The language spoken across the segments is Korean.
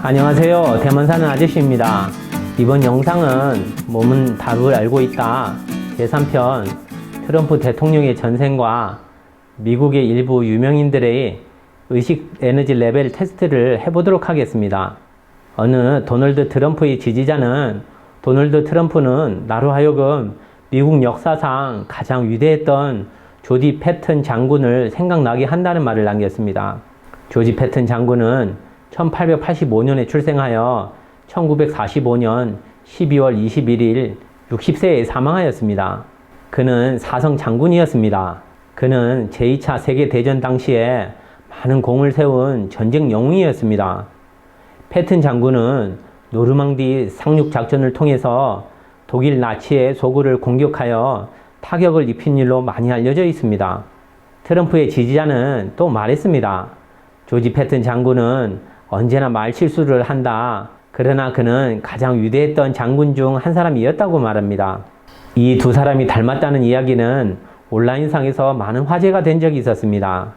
안녕하세요. 대만 사는 아저씨입니다. 이번 영상은 몸은 답을 알고 있다 제3편 트럼프 대통령의 전생과 미국의 일부 유명인들의 의식 에너지 레벨 테스트를 해보도록 하겠습니다. 어느 도널드 트럼프의 지지자는 도널드 트럼프는 나로 하여금 미국 역사상 가장 위대했던 조지 패튼 장군을 생각나게 한다는 말을 남겼습니다. 조지 패튼 장군은 1885년에 출생하여 1945년 12월 21일 60세에 사망하였습니다. 그는 사성 장군이었습니다. 그는 제2차 세계대전 당시에 많은 공을 세운 전쟁 영웅이었습니다. 패튼 장군은 노르망디 상륙작전을 통해서 독일 나치의 소굴을 공격하여 타격을 입힌 일로 많이 알려져 있습니다. 트럼프의 지지자는 또 말했습니다. 조지 패튼 장군은 언제나 말실수를 한다. 그러나 그는 가장 위대했던 장군 중 한 사람이었다고 말합니다. 이 두 사람이 닮았다는 이야기는 온라인상에서 많은 화제가 된 적이 있었습니다.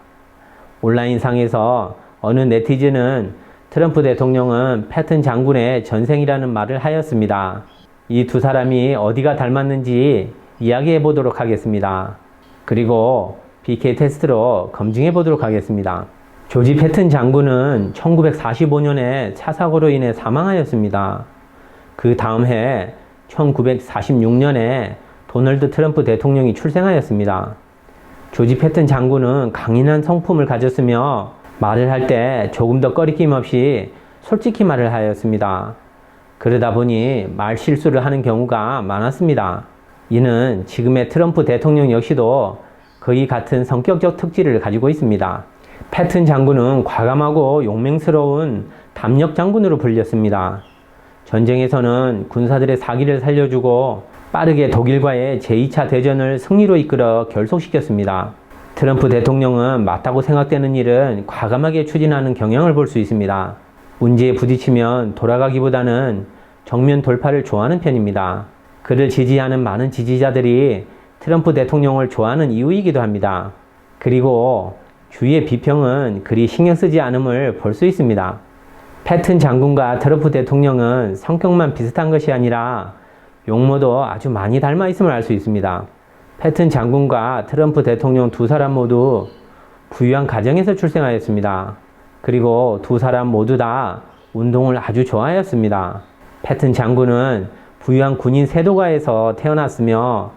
온라인상에서 어느 네티즌은 트럼프 대통령은 패튼 장군의 전생이라는 말을 하였습니다. 이 두 사람이 어디가 닮았는지 이야기해 보도록 하겠습니다. 그리고 BK 테스트로 검증해 보도록 하겠습니다. 조지 패튼 장군은 1945년에 차 사고로 인해 사망하였습니다. 그 다음 해 1946년에 도널드 트럼프 대통령이 출생하였습니다. 조지 패튼 장군은 강인한 성품을 가졌으며 말을 할 때 조금 더 꺼리낌 없이 솔직히 말을 하였습니다. 그러다 보니 말 실수를 하는 경우가 많았습니다. 이는 지금의 트럼프 대통령 역시도 거의 같은 성격적 특질을 가지고 있습니다. 패튼 장군은 과감하고 용맹스러운 담력 장군으로 불렸습니다. 전쟁에서는 군사들의 사기를 살려주고 빠르게 독일과의 제2차 대전을 승리로 이끌어 결속시켰습니다. 트럼프 대통령은 맞다고 생각되는 일은 과감하게 추진하는 경향을 볼 수 있습니다. 문제에 부딪히면 돌아가기보다는 정면 돌파를 좋아하는 편입니다. 그를 지지하는 많은 지지자들이 트럼프 대통령을 좋아하는 이유이기도 합니다. 그리고 주위의 비평은 그리 신경 쓰지 않음을 볼 수 있습니다. 패튼 장군과 트럼프 대통령은 성격만 비슷한 것이 아니라 용모도 아주 많이 닮아 있음을 알 수 있습니다. 패튼 장군과 트럼프 대통령 두 사람 모두 부유한 가정에서 출생하였습니다. 그리고 두 사람 모두 다 운동을 아주 좋아하였습니다. 패튼 장군은 부유한 군인 세도가에서 태어났으며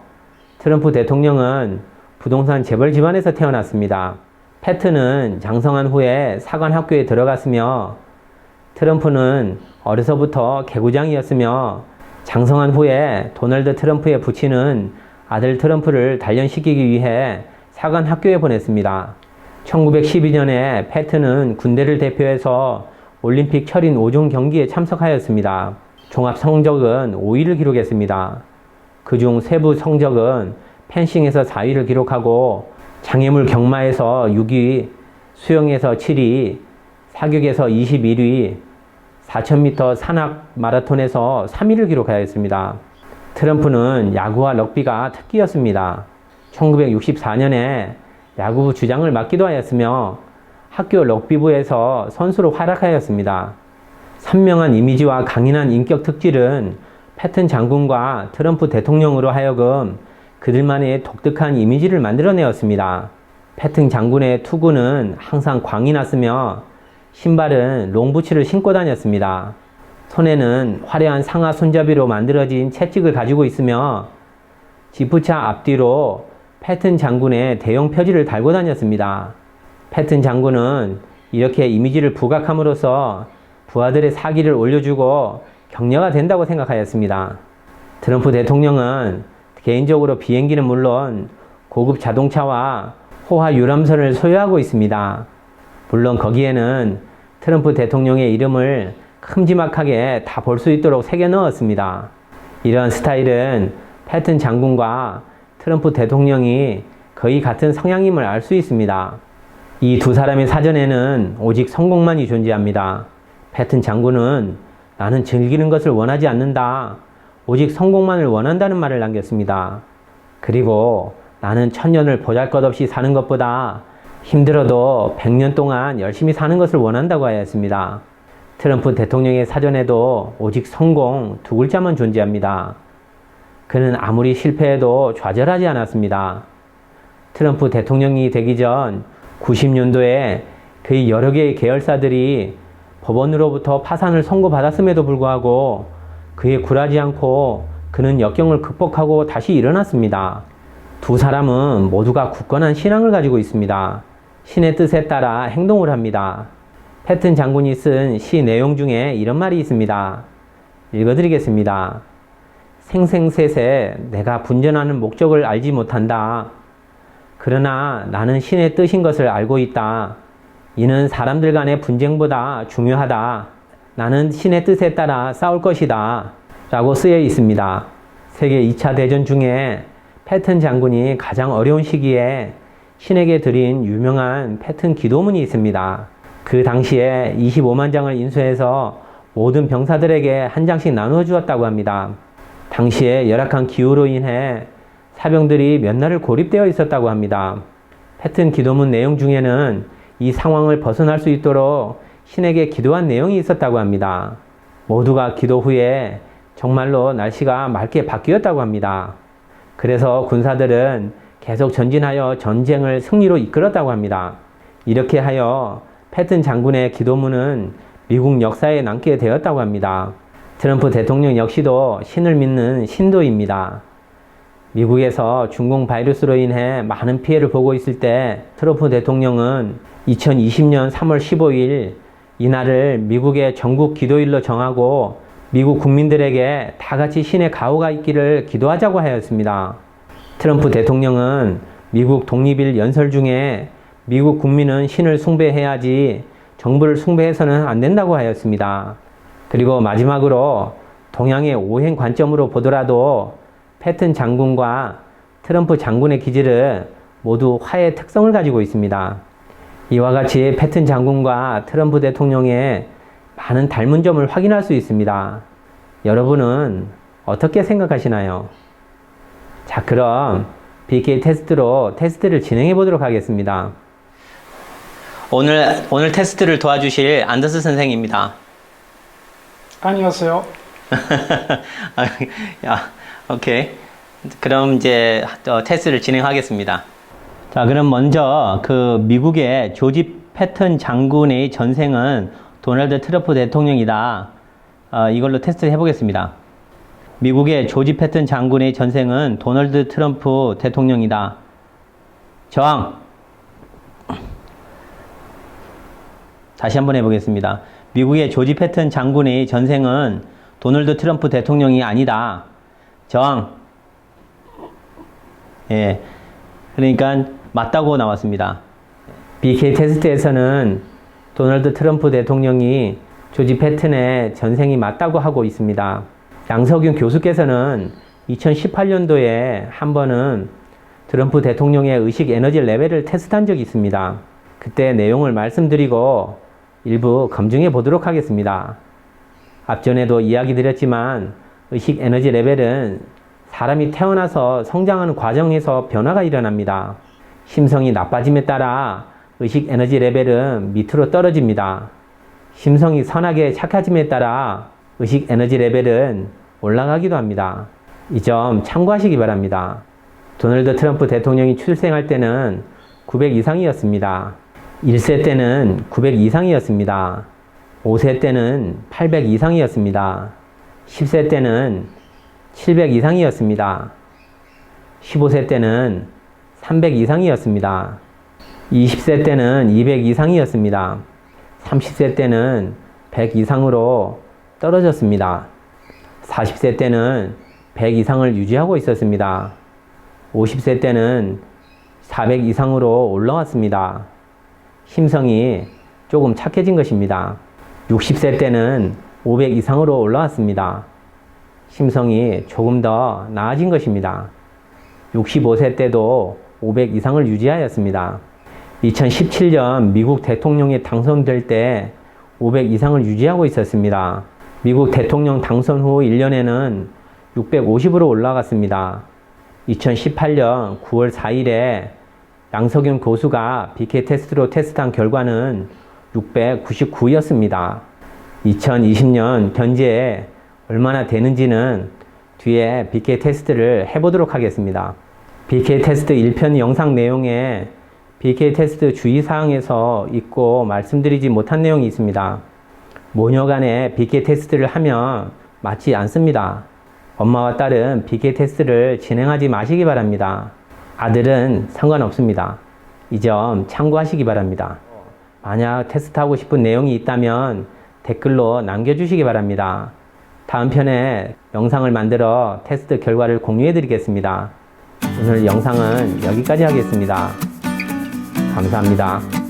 트럼프 대통령은 부동산 재벌 집안에서 태어났습니다. 패튼은 장성한 후에 사관학교에 들어갔으며 트럼프는 어려서부터 개구장이었으며 장성한 후에 도널드 트럼프의 부친은 아들 트럼프를 단련시키기 위해 사관학교에 보냈습니다. 1912년에 패튼은 군대를 대표해서 올림픽 철인 5종 경기에 참석하였습니다. 종합 성적은 5위를 기록했습니다. 그중 세부 성적은 펜싱에서 4위를 기록하고 장애물 경마에서 6위, 수영에서 7위, 사격에서 21위, 4000m 산악 마라톤에서 3위를 기록하였습니다. 트럼프는 야구와 럭비가 특기였습니다. 1964년에 야구부 주장을 맡기도 하였으며 학교 럭비부에서 선수로 활약하였습니다. 선명한 이미지와 강인한 인격 특질은 패튼 장군과 트럼프 대통령으로 하여금 그들만의 독특한 이미지를 만들어내었습니다. 패튼 장군의 투구는 항상 광이 났으며 신발은 롱부츠를 신고 다녔습니다. 손에는 화려한 상하 손잡이로 만들어진 채찍을 가지고 있으며 지프차 앞뒤로 패튼 장군의 대형 표지를 달고 다녔습니다. 패튼 장군은 이렇게 이미지를 부각함으로써 부하들의 사기를 올려주고 격려가 된다고 생각하였습니다. 트럼프 대통령은 개인적으로 비행기는 물론 고급 자동차와 호화 유람선을 소유하고 있습니다. 물론 거기에는 트럼프 대통령의 이름을 큼지막하게 다 볼 수 있도록 새겨 넣었습니다. 이런 스타일은 패튼 장군과 트럼프 대통령이 거의 같은 성향임을 알 수 있습니다. 이 두 사람의 사전에는 오직 성공만이 존재합니다. 패튼 장군은 나는 즐기는 것을 원하지 않는다. 오직 성공만을 원한다는 말을 남겼습니다. 그리고 나는 1000년을 보잘것없이 사는 것보다 힘들어도 100년 동안 열심히 사는 것을 원한다고 하였습니다. 트럼프 대통령의 사전에도 오직 성공 두 글자만 존재합니다. 그는 아무리 실패해도 좌절하지 않았습니다. 트럼프 대통령이 되기 전 90년도에 그의 여러 개의 계열사들이 법원으로부터 파산을 선고받았음에도 불구하고 그에 굴하지 않고 그는 역경을 극복하고 다시 일어났습니다. 두 사람은 모두가 굳건한 신앙을 가지고 있습니다. 신의 뜻에 따라 행동을 합니다. 패튼 장군이 쓴 시 내용 중에 이런 말이 있습니다. 읽어드리겠습니다. 생생셋에 내가 분전하는 목적을 알지 못한다. 그러나 나는 신의 뜻인 것을 알고 있다. 이는 사람들 간의 분쟁보다 중요하다. 나는 신의 뜻에 따라 싸울 것이다. 라고 쓰여 있습니다. 세계 2차 대전 중에 패튼 장군이 가장 어려운 시기에 신에게 드린 유명한 패튼 기도문이 있습니다. 그 당시에 25만 장을 인수해서 모든 병사들에게 한 장씩 나누어 주었다고 합니다. 당시에 열악한 기후로 인해 사병들이 몇 날을 고립되어 있었다고 합니다. 패튼 기도문 내용 중에는 이 상황을 벗어날 수 있도록 신에게 기도한 내용이 있었다고 합니다. 모두가 기도 후에 정말로 날씨가 맑게 바뀌었다고 합니다. 그래서 군사들은 계속 전진하여 전쟁을 승리로 이끌었다고 합니다. 이렇게 하여 패튼 장군의 기도문은 미국 역사에 남게 되었다고 합니다. 트럼프 대통령 역시도 신을 믿는 신도입니다. 미국에서 중공 바이러스로 인해 많은 피해를 보고 있을 때 트럼프 대통령은 2020년 3월 15일 이날을 미국의 전국 기도일로 정하고 미국 국민들에게 다 같이 신의 가호가 있기를 기도하자고 하였습니다. 트럼프 대통령은 미국 독립일 연설 중에 미국 국민은 신을 숭배해야지 정부를 숭배해서는 안 된다고 하였습니다. 그리고 마지막으로 동양의 오행 관점으로 보더라도 패튼 장군과 트럼프 장군의 기질은 모두 화해의 특성을 가지고 있습니다. 이와 같이 패튼 장군과 트럼프 대통령의 많은 닮은 점을 확인할 수 있습니다. 여러분은 어떻게 생각하시나요? 자, 그럼 BK 테스트로 테스트를 진행해 보도록 하겠습니다. 오늘 테스트를 도와주실 안더스 선생입니다. 안녕하세요. 오케이. 그럼 이제 테스트를 진행하겠습니다. 자, 그럼 먼저 그 미국의 조지 패튼 장군의 전생은 도널드 트럼프 대통령이다. 이걸로 테스트를 해보겠습니다. 미국의 조지 패튼 장군의 전생은 도널드 트럼프 대통령이다. 저항. 다시 한번 해보겠습니다. 미국의 조지 패튼 장군의 전생은 도널드 트럼프 대통령이 아니다. 저항. 예. 그러니까 맞다고 나왔습니다. BK 테스트에서는 도널드 트럼프 대통령이 조지 패튼의 전생이 맞다고 하고 있습니다. 양석윤 교수께서는 2018년도에 한 번은 트럼프 대통령의 의식 에너지 레벨을 테스트한 적이 있습니다. 그때 내용을 말씀드리고 일부 검증해 보도록 하겠습니다. 앞전에도 이야기 드렸지만 의식 에너지 레벨은 사람이 태어나서 성장하는 과정에서 변화가 일어납니다. 심성이 나빠짐에 따라 의식 에너지 레벨은 밑으로 떨어집니다. 심성이 선하게 착해짐에 따라 의식 에너지 레벨은 올라가기도 합니다. 이 점 참고하시기 바랍니다. 도널드 트럼프 대통령이 출생할 때는 900 이상이었습니다. 1세 때는 900 이상이었습니다. 5세 때는 800 이상이었습니다. 10세 때는 700 이상이었습니다. 15세 때는 300 이상이었습니다. 20세 때는 200 이상이었습니다. 30세 때는 100 이상으로 떨어졌습니다. 40세 때는 100 이상을 유지하고 있었습니다. 50세 때는 400 이상으로 올라왔습니다. 심성이 조금 착해진 것입니다. 60세 때는 500 이상으로 올라왔습니다. 심성이 조금 더 나아진 것입니다. 65세 때도 500 이상을 유지하였습니다. 2017년 미국 대통령에 당선될 때 500 이상을 유지하고 있었습니다. 미국 대통령 당선 후 1년에는 650으로 올라갔습니다. 2018년 9월 4일에 양석윤 교수가 BK 테스트로 테스트한 결과는 699였습니다. 2020년 현재 얼마나 되는지는 뒤에 BK 테스트를 해보도록 하겠습니다. BK 테스트 1편 영상 내용에 BK 테스트 주의사항에서 있고 말씀드리지 못한 내용이 있습니다. 모녀 간에 BK 테스트를 하면 맞지 않습니다. 엄마와 딸은 BK 테스트를 진행하지 마시기 바랍니다. 아들은 상관없습니다. 이 점 참고하시기 바랍니다. 만약 테스트하고 싶은 내용이 있다면 댓글로 남겨주시기 바랍니다. 다음 편에 영상을 만들어 테스트 결과를 공유해 드리겠습니다. 오늘 영상은 여기까지 하겠습니다. 감사합니다.